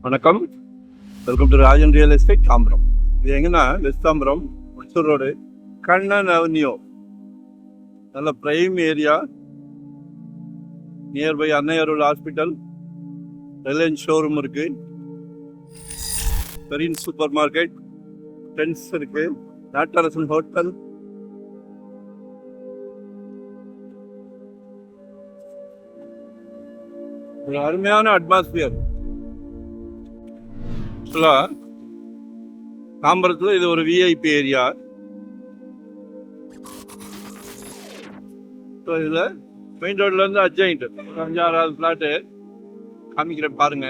வணக்கம், welcome to Rajan real estate Tambaram. இது எங்கன்னா west Tambaram Mysore road Kannan avenue, நல்ல prime area, nearby Annaiyarul hospital, Reliance showroom இருக்கு, பெரின் சூப்பர் மார்க்கெட், டென்ஸ் இருக்கு, நாட்டரசன் ஹோட்டல், ஒரு அருமையான அட்மாஸ்பியர். தாம்பரத்தில் இது ஒரு விஐபி ஏரியா. இதுல மெயின் ரோட்ல இருந்து அட்ஜாயிண்ட் ஒரு 5-6 பிளாட்டு காமிக்கிறேன் பாருங்க.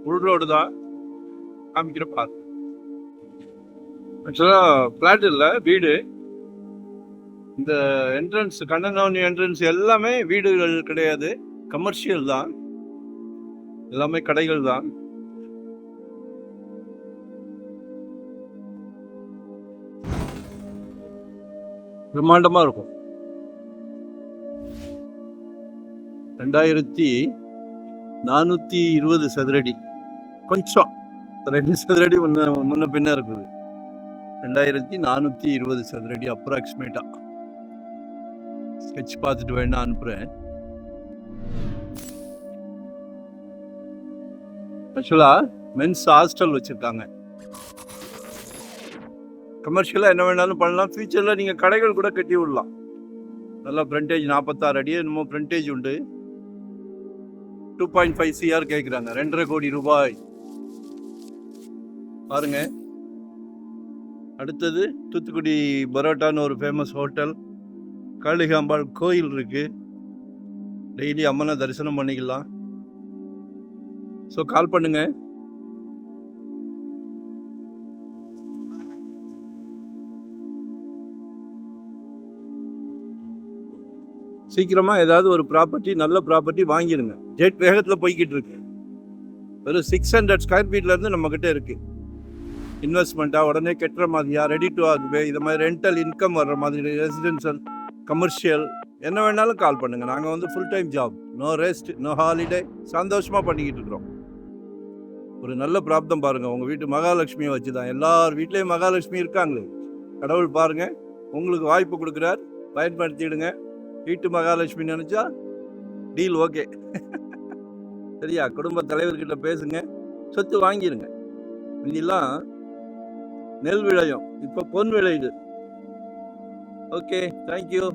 உள் ரோடு தான் காமிக்கிற பாருங்க. ஆக்சுவலா பிளாட் இல்ல, வீடு. இந்த என்ட்ரன்ஸ் கண்ணன் அவென்யூ என்ட்ரன்ஸ் எல்லாமே வீடுகள் கிடையாது, கமர்ஷியல் தான், எல்லாமே கடைகள் தான். பிரம்மாண்டமா இருக்கும். 2420 சதுரடி, கொஞ்சம் 2 சதுரடி முன்ன பின்ன இருக்குது. 2420 சதுரடி அப்ராக்சிமேட்டா. ஸ்கெட்ச் பார்த்துட்டு வேணா அனுப்புறேன். ஆக்சுவலா மென்ஸ் ஹாஸ்டல் வச்சிருக்காங்க. கமர்ஷியலாக என்ன வேணாலும் பண்ணலாம். ஃபியூச்சரில் நீங்கள் கடைகள் கூட கட்டி விடலாம். நல்லா ஃப்ரண்டேஜ் 46 அடி என்னமோ ஃப்ரண்டேஜ் உண்டு. 2.5 CR கேட்குறாங்க, 2.5 கோடி ரூபாய். பாருங்க. அடுத்தது தூத்துக்குடி பரோட்டான்னு ஒரு ஃபேமஸ் ஹோட்டல், காளிகாம்பாள் கோயில் இருக்கு, டெய்லி அம்மனை தரிசனம் பண்ணிக்கலாம். ஸோ கால் பண்ணுங்க. சீக்கிரமா ஏதாவது ஒரு ப்ராப்பர்ட்டி, நல்ல ப்ராப்பர்ட்டி வாங்கிடுங்க. ஜெட் வேகத்தில் போய்கிட்டு இருக்கு. வெறும் 600 ஸ்கொயர் ஃபீட்ல இருந்து நம்ம கிட்ட இருக்கு. இன்வெஸ்ட்மெண்ட்டா, உடனே கட்டுற மாதிரியா, ரெடி டு ஆகுவே, இது மாதிரி ரெண்டல் இன்கம் வர்ற மாதிரி, ரெசிடென்ஷியல், கமர்ஷியல், என்ன வேணாலும் கால் பண்ணுங்க. நாங்கள் வந்து full time job, no rest, no holiday, சந்தோஷமா பண்ணிக்கிட்டு இருக்கிறோம். ஒரு நல்ல பிராப்தம் பாருங்க. உங்க வீட்டு மகாலட்சுமியை வச்சுதான். எல்லார் வீட்லயும் மகாலட்சுமி இருக்காங்களே. கடவுள் பாருங்க, உங்களுக்கு வாய்ப்பு கொடுக்குறார், பயன்படுத்திடுங்க. வீட்டு மகாலட்சுமி நினைச்சா டீல் ஓகே. சரியா? குடும்ப தலைவர்கிட்ட பேசுங்க, சொத்து வாங்கிருங்க. இதெல்லாம் நெல் விளையும், இப்ப பொன் விளையுது. Okay, thank you.